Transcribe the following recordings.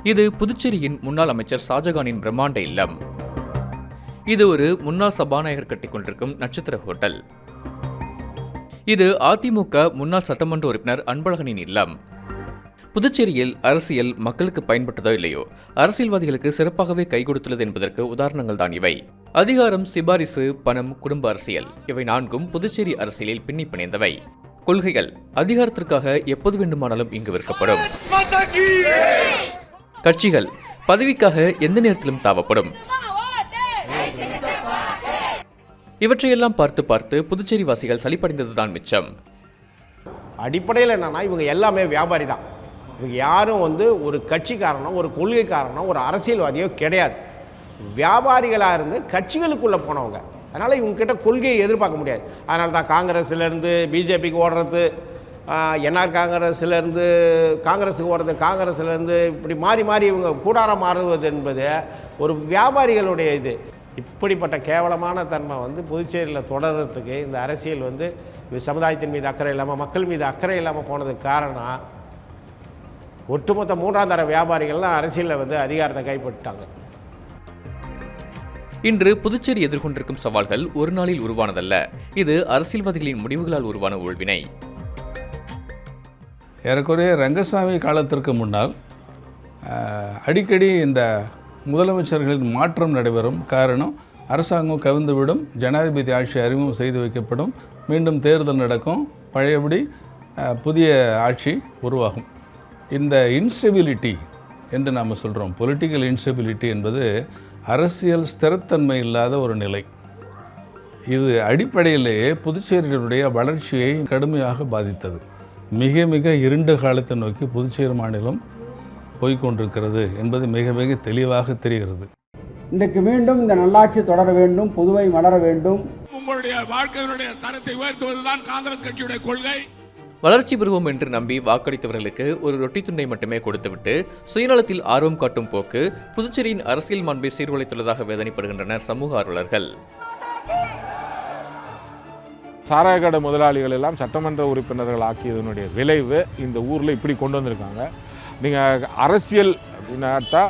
இது புதுச்சேரியின் முன்னாள் அமைச்சர் ஷாஜகானின் பிரம்மாண்ட இல்லம். இது ஒரு முன்னாள் சபாநாயகர் கட்டிக் கொண்டிருக்கும் நட்சத்திர ஹோட்டல். இது அதிமுக முன்னாள் சட்டமன்ற உறுப்பினர் அன்பழகனின் இல்லம். புதுச்சேரியில் அரசியல் மக்களுக்கு பயன்பட்டதோ இல்லையோ, அரசியல்வாதிகளுக்கு சிறப்பாகவே கை கொடுத்துள்ளது என்பதற்கு உதாரணங்கள் தான் இவை. அதிகாரம், சிபாரிசு, பணம், குடும்ப அரசியல் இவை நான்கும் புதுச்சேரி அரசியலில் பின்னி பிணைந்தவை. கொள்கைகள் அதிகாரத்திற்காக எப்போது வேண்டுமானாலும் இங்கு விற்கப்படும். கட்சிகள் பதவிக்காக எந்த நேரத்திலும் தாவப்படும். இவற்றையெல்லாம் பார்த்து பார்த்து புதுச்சேரி வாசிகள் சலிப்படைந்ததுதான் மிச்சம். அடிப்படையில் என்னன்னா, இவங்க எல்லாமே வியாபாரி தான். இவங்க யாரும் ஒரு கட்சிக்காரனோ ஒரு கொள்கைக்காரனோ ஒரு அரசியல்வாதியோ கிடையாது. வியாபாரிகளாக இருந்து கட்சிகளுக்குள்ளே போனவங்க. அதனால் இவங்ககிட்ட கொள்கையை எதிர்பார்க்க முடியாது. அதனால தான் காங்கிரஸ்லேருந்து பிஜேபிக்கு ஓடுறது, என்ஆர் காங்கிரஸ்லேருந்து காங்கிரஸுக்கு ஓடுறது, காங்கிரஸ்லேருந்து இப்படி மாறி மாறி இவங்க கூடாரம் மாறுவது என்பது ஒரு வியாபாரிகளுடைய இது. இப்படிப்பட்ட கேவலமான தன்மை புதுச்சேரியில் தொடர்றதுக்கு இந்த அரசியல் சமுதாயத்தின் மீது அக்கறை இல்லாமல், மக்கள் மீது அக்கறை இல்லாமல் போனதுக்கு காரணம் ஒட்டுமொத்த மூன்றாம் தர வியாபாரிகள்லாம் அரசியலில் அதிகாரத்தை கைப்பற்றிட்டாங்க. இன்று புதுச்சேரி எதிர்கொண்டிருக்கும் சவால்கள் ஒரு நாளில் உருவானதல்ல. இது அரசியல்வாதிகளின் முடிவுகளால் உருவான ஊழ்வினை. ஏறக்குறைய ரங்கசாமி காலத்திற்கு முன்னால் அடிக்கடி இந்த முதலமைச்சர்களின் மாற்றம் நடைபெறும். காரணம், அரசாங்கம் கவிழ்ந்துவிடும், ஜனாதிபதி ஆட்சி அறிமுகம் செய்து வைக்கப்படும், மீண்டும் தேர்தல் நடக்கும், பழையபடி புதிய ஆட்சி உருவாகும். இந்த இன்ஸ்டெபிலிட்டி என்று நாம் சொல்கிறோம், பொலிட்டிக்கல் இன்ஸ்டெபிலிட்டி என்பது அரசியல் ஸ்திரத்தன்மை இல்லாத ஒரு நிலை. இது அடிப்படையிலேயே புதுச்சேரியினுடைய வளர்ச்சியை கடுமையாக பாதித்தது. மிக மிக இருண்ட காலத்தை நோக்கி புதுச்சேரி மாநிலம் போய்கொண்டிருக்கிறது என்பது மிக மிக தெளிவாக தெரிகிறது. இன்றைக்கு மீண்டும் இந்த நல்லாட்சி தொடர வேண்டும், புதுவை மலர வேண்டும். உங்களுடைய வாழ்க்கையுடைய தரத்தை உயர்த்துவதுதான் காங்கிரஸ் கட்சியுடைய கொள்கை. வளர்ச்சி பெறுவோம் என்று நம்பி வாக்களித்தவர்களுக்கு ஒரு ரொட்டி துண்டை மட்டுமே கொடுத்துவிட்டு சுயநலத்தில் ஆர்வம் காட்டும் போக்கு புதுச்சேரியின் அரசியல் மாண்பை சீர்குலைத்துள்ளதாக வேதனைப்படுகின்றனர் சமூக ஆர்வலர்கள். சாராயக்கடை முதலாளிகள் எல்லாம் சட்டமன்ற உறுப்பினர்கள் ஆக்கியதனுடைய விளைவு இந்த ஊரில் இப்படி கொண்டு வந்திருக்காங்க. நீங்கள் அரசியல் அப்படின்னாட்டா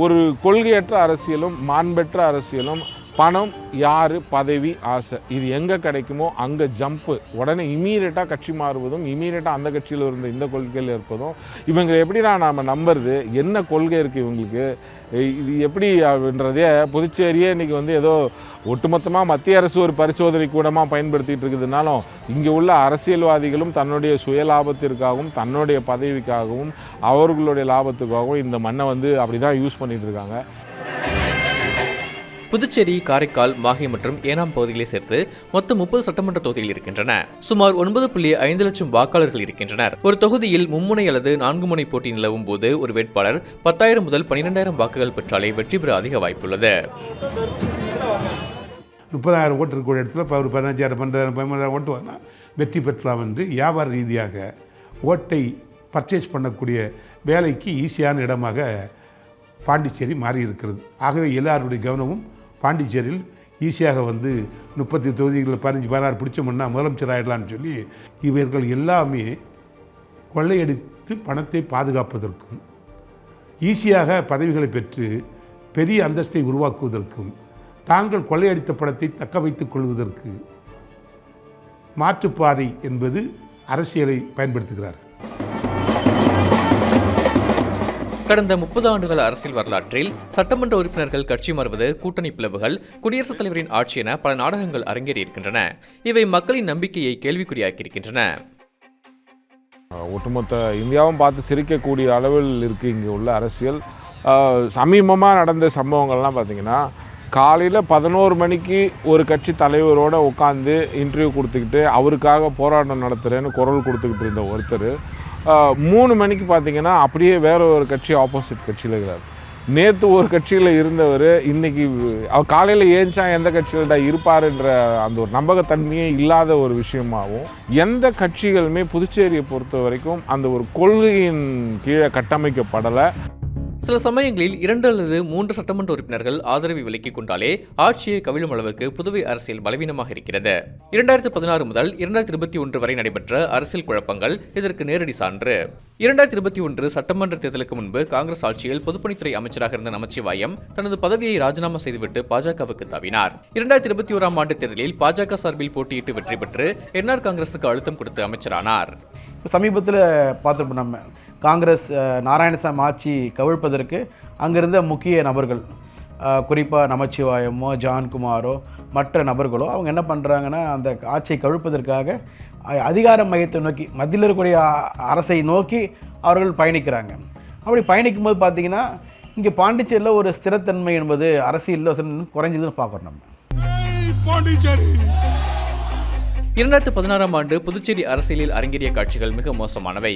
ஒரு கொள்கையற்ற அரசியலும் மாண்பற்ற அரசியலும், பணம், யார், பதவி, ஆசை, இது எங்கே கிடைக்குமோ அங்கே ஜம்ப்பு, உடனே இமீடியட்டாக கட்சி மாறுவதும், இமீடியட்டாக அந்த கட்சியில் இருந்த இந்த கொள்கையில் இருப்பதும். இவங்க எப்படினா நாம் நம்புறது, என்ன கொள்கை இருக்குது இவங்களுக்கு, இது எப்படி அப்படின்றதே புதுச்சேரியே இன்றைக்கி ஏதோ ஒட்டுமொத்தமாக மத்திய அரசு ஒரு பரிசோதனை கூடமாக பயன்படுத்திகிட்டு இருக்குதுனாலும், இங்கே உள்ள அரசியல்வாதிகளும் தன்னுடைய சுய லாபத்திற்காகவும் தன்னுடைய பதவிக்காகவும் அவர்களுடைய லாபத்துக்காகவும் இந்த மண்ணை அப்படி தான் யூஸ் பண்ணிகிட்டு இருக்காங்க. புதுச்சேரி, காரைக்கால், மாஹே மற்றும் ஏனாம் பகுதிகளை சேர்த்து மொத்தம் 30 சட்டமன்ற தொகுதிகள் இருக்கின்றன. சுமார் 9.5 லட்சம் வாக்காளர்கள் இருக்கின்றனர். ஒரு தொகுதியில் மும்முனை அல்லது 4 முனை போட்டி நிலவும் போது ஒரு வேட்பாளர் 10,000 முதல் 12,000 வாக்குகள் பெற்றாலே வெற்றி பெற அதிக வாய்ப்புள்ளது. 30,000 ஓட்டு இருக்கிற இடத்துல இப்போ ஒரு 15,000, 12,000, 13,000 ஓட்டு வந்தால் வெற்றி பெற்றலாம் என்று வியாபார ரீதியாக ஓட்டை பர்ச்சேஸ் பண்ணக்கூடிய வேலைக்கு ஈஸியான இடமாக பாண்டிச்சேரி மாறி இருக்கிறது. ஆகவே எல்லாருடைய கவனமும் பாண்டிச்சேரியில் ஈஸியாக 30 தொகுதிகளில் 15, 16 பிடிச்சோம்னா முதலமைச்சர் ஆகிடலான்னு சொல்லி இவர்கள் எல்லாமே கொள்ளையடித்து பணத்தை பாதுகாப்பதற்கும், ஈஸியாக பதவிகளை பெற்று பெரிய அந்தஸ்தை உருவாக்குவதற்கும், தாங்கள் கொள்ளையடித்த பணத்தை தக்க வைத்துக் கொள்வதற்கு மாற்றுப்பாதை என்பது அரசியலை பயன்படுத்துகிறார். கடந்த 30 ஆண்டுகள் அரசியல் வரலாற்றில் சட்டமன்ற உறுப்பினர்கள் கட்சி மாறுவது, கூட்டணி பிளவுகள், குடியரசுத் தலைவரின் ஆட்சி என பல நாடகங்கள் அரங்கேறியிருக்கின்றன. இவை மக்களின் நம்பிக்கையை கேள்விக்குறியாக்கியிருக்கின்றன. ஒட்டுமொத்த இந்தியாவும் பார்த்து சிரிக்கக்கூடிய அளவில் இருக்குது இங்கே உள்ள அரசியல். சமீபமாக நடந்த சம்பவங்கள்லாம் பார்த்திங்கன்னா, காலையில் 11 மணிக்கு ஒரு கட்சி தலைவரோடு உட்காந்து இன்டர்வியூ கொடுத்துக்கிட்டு அவருக்காக போராட்டம் நடத்துகிறேன்னு குரல் கொடுத்துக்கிட்டு இருந்த ஒருத்தர் 3 மணிக்கு பார்த்திங்கன்னா அப்படியே வேற ஒரு கட்சி ஆப்போசிட் கட்சியில் இருக்கிறார். நேற்று ஒரு கட்சியில் இருந்தவர் இன்றைக்கி அவர் காலையில் ஏஞ்சா எந்த கட்சியில் இருப்பாருன்ற அந்த ஒரு நம்பகத்தன்மையே இல்லாத ஒரு விஷயமாகவும், எந்த கட்சிகளுமே புதுச்சேரியை பொறுத்த வரைக்கும் அந்த ஒரு கொள்கையின் கீழே கட்டமைக்கப்படலை. சில சமயங்களில் 2 அல்லது 3 சட்டமன்ற உறுப்பினர்கள் ஆதரவை விலக்கிக் கொண்டாலே ஆட்சியை கவிழும் அளவுக்கு புதுவை அரசியல் பலவீனமாக இருக்கிறது. 2016 முதல் 2021 வரை நடைபெற்ற அரசியல் குழப்பங்கள் இதற்கு நேரடி சான்று. 2021 சட்டமன்ற தேர்தலுக்கு முன்பு காங்கிரஸ் ஆட்சியில் பொதுப்பணித்துறை அமைச்சராக இருந்த நமச்சிவாயம் தனது பதவியை ராஜினாமா செய்துவிட்டு பாஜகவுக்கு தாவினார். 2021ஆம் ஆண்டு தேர்தலில் பாஜக சார்பில் போட்டியிட்டு வெற்றி பெற்று என்ஆர் காங்கிரசுக்கு அழுத்தம் கொடுத்து அமைச்சரானார். சமீபத்தில் பார்த்துருப்போம் நம்ம காங்கிரஸ் நாராயணசாமி ஆட்சி கவிழ்ப்பதற்கு அங்கிருந்த முக்கிய நபர்கள், குறிப்பாக நமச்சிவாயமோ ஜான்குமாரோ மற்ற நபர்களோ அவங்க என்ன பண்ணுறாங்கன்னா அந்த ஆட்சியை கவிழ்ப்பதற்காக அதிகார மையத்தை நோக்கி மத்தியில் இருக்கக்கூடிய அரசை நோக்கி அவர்கள் பயணிக்கிறாங்க. அப்படி பயணிக்கும் போது பார்த்தீங்கன்னா இங்கே பாண்டிச்சேரியில் ஒரு ஸ்திரத்தன்மை என்பது அரசியலில் குறைஞ்சதுன்னு பார்க்குறோம் நம்ம. 2016ஆம் ஆண்டு புதுச்சேரி அரசியலில் அரங்கேறிய காட்சிகள் மிக மோசமானவை.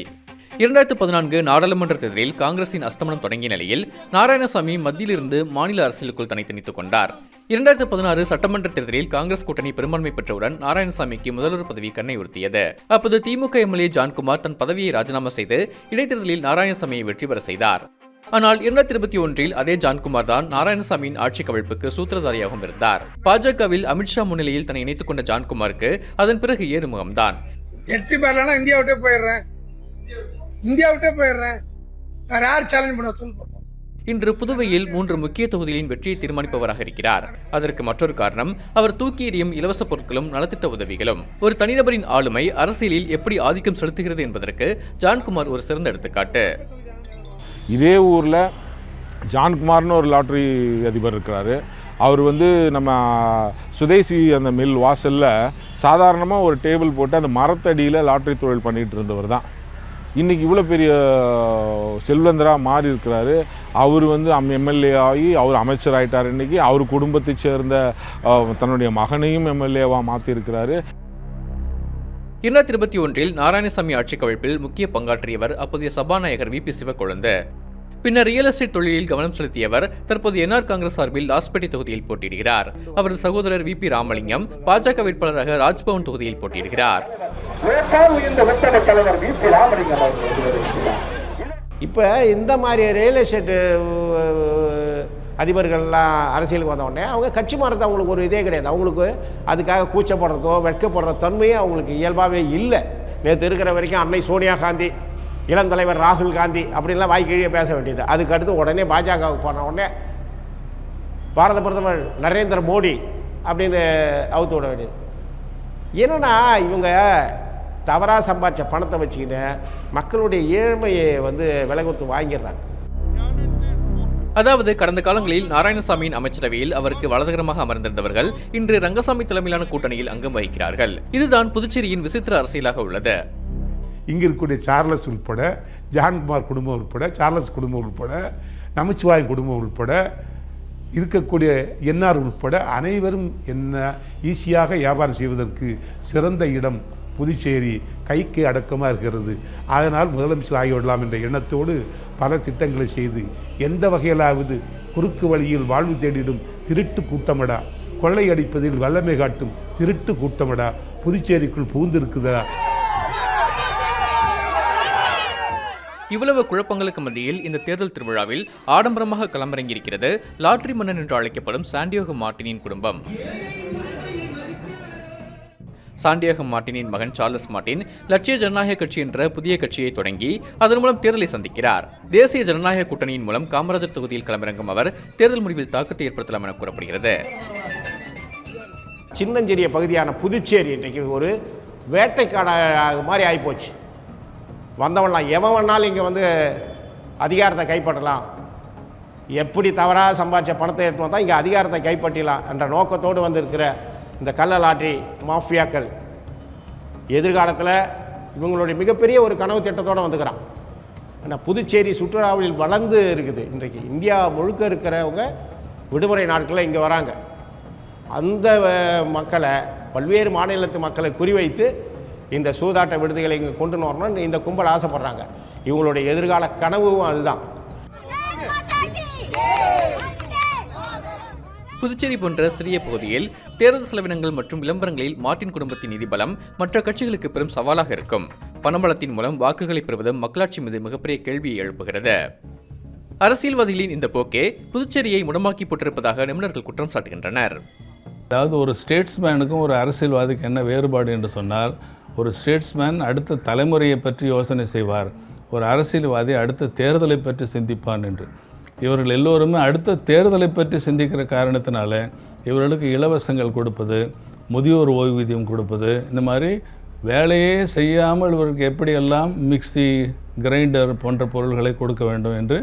2014 நாடாளுமன்ற தேர்தலில் காங்கிரசின் அஸ்தமனம் தொடங்கிய நிலையில் நாராயணசாமி மத்தியிலிருந்து மாநில அரசியலுக்குள் தனித்துக் கொண்டார். 2016 சட்டமன்ற தேர்தலில் காங்கிரஸ் கூட்டணி பெரும்பான்மை பெற்றவுடன் நாராயணசாமிக்கு முதல்வர் பதவி கண்ணை உறுத்தியது. அப்போது திமுக எம்எல்ஏ ஜான்குமார் தன் பதவியை ராஜினாமா செய்து இடைத்தேர்தலில் நாராயணசாமியை வெற்றி பெற செய்தார். ஆனால் 2021 அதே ஜான்குமார் தான் நாராயணசாமியின் ஆட்சி கவிழ்ப்புக்கு சூத்திரதாரியாகவும் இருந்தார். பாஜகவில் அமித்ஷா முன்னிலையில் தன்னை இணைத்துக் கொண்ட ஜான்குமாருக்கு அதன் பிறகு ஏறுமுகம்தான். வெற்றி பெறலன்னா இந்தியா விட்டே போயிடுறேன், வேற யார் சேலஞ்ச் பண்ண சொல்லுவோம். இன்று புதுவையில் 3 முக்கிய தொகுதிகளின் வெற்றியை தீர்மானிப்பவராக இருக்கிறார். அதற்கு மற்றொரு காரணம் அவர் தூக்கி எறியும் இலவச பொருட்களும் நலத்திட்ட உதவிகளும். ஒரு தனிநபரின் ஆளுமை அரசியலில் எப்படி ஆதிக்கம் செலுத்துகிறது என்பதற்கு ஜான்குமார் ஒரு சிறந்த எடுத்துக்காட்டு. இதே ஊரில் ஜான்குமார்னு ஒரு லாட்ரி அதிபர் இருக்கிறாரு. அவர் நம்ம சுதேசி அந்த மில் வாசலில் சாதாரணமாக ஒரு டேபிள் போட்டு அந்த மரத்தடியில் லாட்ரி தொழில் பண்ணிகிட்டு இருந்தவர் தான். இன்றைக்கி இவ்வளோ பெரிய செல்வந்தராக மாறி இருக்கிறாரு. அவர் எம்எல்ஏ ஆகி அவர் அமைச்சர் ஆகிட்டார். இன்றைக்கி அவர் குடும்பத்தை சேர்ந்த தன்னுடைய மகனையும் எம்எல்ஏவாக மாற்றியிருக்கிறாரு. 2021 நாராயணசாமி ஆட்சி கவிழ்ப்பில் முக்கிய பங்காற்றியவர் அப்போதைய சபாநாயகர் VP சிவக்கொழுந்து. பின்னர் ரியல் எஸ்டேட் தொழிலில் கவனம் செலுத்தியவர் தற்போது என்ஆர் காங்கிரஸ் சார்பில் லாஸ்பேட்டை தொகுதியில் போட்டியிடுகிறார். அவரது சகோதரர் VP ராமலிங்கம் பாஜக வேட்பாளராக ராஜ்பவன் தொகுதியில் போட்டியிடுகிறார். இப்போ இந்த மாதிரி ரியல் எஸ்டேட் அதிபர்கள்லாம் அரசியலுக்கு வந்த உடனே அவங்க கட்சி மாறது அவங்களுக்கு ஒரு இதே கிடையாது. அவங்களுக்கு அதுக்காக கூச்சப்படுறதோ வெட்கப்படுற தன்மையே அவங்களுக்கு இயல்பாகவே இல்லை. நேற்று இருக்கிற வரைக்கும் அன்னை சோனியா காந்தி, இளந்தலைவர் ராகுல் காந்தி அப்படின்லாம் வாய்க்கீழியே பேச வேண்டியது. அதுக்கு அடுத்து உடனே பாஜகவுக்கு போன உடனே பாரத பிரதமர் நரேந்திர மோடி அப்படின்னு அவுத்து விட வேண்டியது. என்னன்னா இவங்க தவறாக சம்பாதிச்ச பணத்தை வச்சுக்கின்னு மக்களுடைய ஏழ்மையை விலை கொடுத்து வாங்கிடுறாங்க. அதாவது கடந்த காலங்களில் நாராயணசாமியின் அமைச்சரவையில் அவருக்கு வலதுகரமாக அமர்ந்திருந்தவர்கள் இன்று ரங்கசாமி தலைமையிலான கூட்டணியில் அங்கம் வகிக்கிறார்கள். இதுதான் புதுச்சேரியின் விசித்திர அரசியலாக உள்ளது. இங்கே இருக்கக்கூடிய சார்லஸ் உட்பட, ஜான்குமார் குடும்பம் உட்பட, சார்லஸ் குடும்பம் உட்பட, நமச்சிவாயம் குடும்பம் உட்பட இருக்கக்கூடிய என்ஆர் உட்பட அனைவரும் என்ன ஈஸியாக வியாபாரம் செய்வதற்கு சிறந்த இடம் புதுச்சேரி கைக்கு அடக்கமாக இருக்கிறது. அதனால் முதலமைச்சர் ஆகிவிடலாம் என்ற எண்ணத்தோடு பல திட்டங்களை செய்து எந்த வகையிலாவது குறுக்கு வழியில் வாழ்வு தேடிடும் திருட்டு கூட்டமடா, கொள்ளையடிப்பதில் வல்லமை காட்டும் திருட்டு கூட்டமடா புதுச்சேரிக்குள் புகுந்திருக்குதா. இவ்வளவு குழப்பங்களுக்கு மத்தியில் இந்த தேர்தல் திருவிழாவில் ஆடம்பரமாக களமிறங்கியிருக்கிறது லாட்டரி மன்னன் என்று அழைக்கப்படும் சாண்டியாகோ மார்டினின் குடும்பம். சாண்டியாகோ மார்டினின் மகன் சார்லஸ் மார்டின் லட்சிய ஜனநாயக கட்சி என்ற புதிய கட்சியை தொடங்கி அதன் மூலம் தேர்தலை சந்திக்கிறார். தேசிய ஜனநாயக கூட்டணியின் மூலம் காமராஜர் தொகுதியில் களமிறங்கும் அவர் தேர்தல் முடிவில் தாக்கத்தை ஏற்படுத்தலாம் என கூறப்படுகிறது. சின்னஞ்சிறிய பகுதியான புதுச்சேரி இன்றைக்கு ஒரு வேட்டைக்காடாக மாதிரி ஆகிப்போச்சு. வந்தவன்லாம் எவன் வேணாலும் இங்கே அதிகாரத்தை கைப்பற்றலாம், எப்படி தவறாக சம்பாதிச்ச பணத்தை எடுத்து வந்தால் இங்கே அதிகாரத்தை கைப்பற்றலாம் என்ற நோக்கத்தோடு இருக்கிற இந்த கள்ள லாட்டரி மாஃபியாக்கள் எதிர்காலத்தில் இவங்களுடைய மிகப்பெரிய ஒரு கனவு திட்டத்தோடு வந்துக்கிறான். ஆனால் புதுச்சேரி சுற்றுலாவில் வளர்ந்து இருக்குது. இன்றைக்கு இந்தியா முழுக்க இருக்கிறவங்க விடுமுறை நாட்களில் இங்கே வராங்க. அந்த மக்களை, பல்வேறு மாநிலத்து மக்களை குறிவைத்து இந்த சூதாட்ட விடுதிகளை இங்கே கொண்டு வரணும்னு இந்த கும்பல் ஆசைப்படுறாங்க. இவங்களுடைய எதிர்கால கனவும் அதுதான். புதுச்சேரி போன்ற சிறிய பகுதியில் தேர்தல் செலவினங்கள் மற்றும் விளம்பரங்களில் மார்டின் குடும்பத்தின் நிதி பலம் மற்ற கட்சிகளுக்கு பெரும் சவாலாக இருக்கும். பணபலத்தின் மூலம் வாக்குகளை பெறுவதும் மக்களாட்சி மீது மிகப்பெரிய கேள்வியை எழுப்புகிறது. அரசியல்வாதிகளின் இந்த போக்கே புதுச்சேரியை முடமாக்கி போட்டிருப்பதாக நிபுணர்கள் குற்றம் சாட்டுகின்றனர். அதாவது ஒரு ஸ்டேட்ஸ்மேனுக்கும் ஒரு அரசியல்வாதிக்கு என்ன வேறுபாடு என்று சொன்னால், ஒரு ஸ்டேட்ஸ்மேன் அடுத்த தலைமுறையை பற்றி யோசனை செய்வார், ஒரு அரசியல்வாதி அடுத்த தேர்தலை பற்றி சிந்திப்பான் என்று. இவர்கள் எல்லோருமே அடுத்த தேர்தலை பற்றி சிந்திக்கிற காரணத்தினால இவர்களுக்கு இலவசங்கள் கொடுப்பது, முதியோர் ஓய்வூதியம் கொடுப்பது, இந்த மாதிரி வேலையே செய்யாமல் இவருக்கு எப்படியெல்லாம் மிக்சி, கிரைண்டர் போன்ற பொருள்களை கொடுக்க வேண்டும் என்று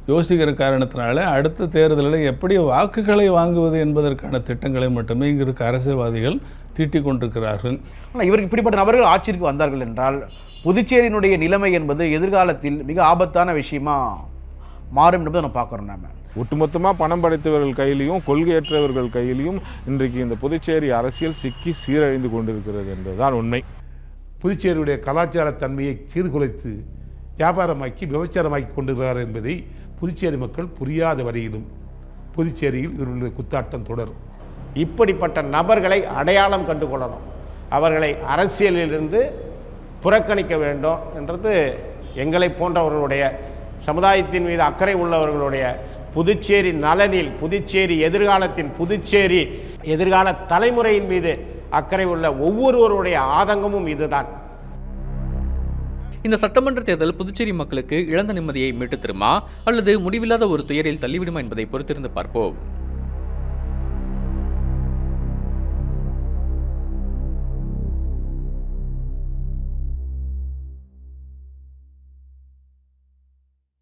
யோசிக்கிற காரணத்தினால அடுத்த தேர்தலில் எப்படி வாக்குகளை வாங்குவது என்பதற்கான திட்டங்களை மட்டுமே இங்கு இருக்க அரசியல்வாதிகள் தீட்டிக் கொண்டிருக்கிறார்கள். ஆனால் இவருக்கு இப்படிப்பட்ட நபர்கள் ஆட்சிக்கு வந்தார்கள் என்றால் புதுச்சேரியினுடைய நிலைமை என்பது எதிர்காலத்தில் மிக ஆபத்தான விஷயமா மாறும் என்பதை நம்ம பார்க்குறோம். நாம ஒட்டுமொத்தமாக பணம் படைத்தவர்கள் கையிலையும் கொள்கையற்றவர்கள் கையிலையும் இன்றைக்கு இந்த புதுச்சேரி அரசியல் சிக்கி சீரழிந்து கொண்டிருக்கிறது என்பதுதான் உண்மை. புதுச்சேரியுடைய கலாச்சார தன்மையை சீர்குலைத்து வியாபாரமாக்கி விபச்சாரமாக்கி கொண்டிருக்கிறார் என்பதை புதுச்சேரி மக்கள் புரியாத வரையிலும் புதுச்சேரியில் இவர்களுடைய குத்தாட்டம் தொடரும். இப்படிப்பட்ட நபர்களை அடையாளம் கண்டு கொள்ளணும், அவர்களை அரசியலிலிருந்து புறக்கணிக்க வேண்டும் என்றது எங்களை போன்றவர்களுடைய சமுதாயத்தின் மீது அக்கறை உள்ளவர்களுடைய புதுச்சேரி நலனில், புதுச்சேரி எதிர்காலத்தின் புதுச்சேரி எதிர்கால தலைமுறையின் மீது அக்கறை உள்ள ஒவ்வொருவருடைய ஆதங்கமும் இதுதான். இந்த சட்டமன்ற தேர்தல் புதுச்சேரி மக்களுக்கு இழந்த நிம்மதியை மீட்டு தருமா அல்லது முடிவில்லாத ஒரு துயரில் தள்ளிவிடுமா என்பதை பொறுத்திருந்து பார்ப்போம்.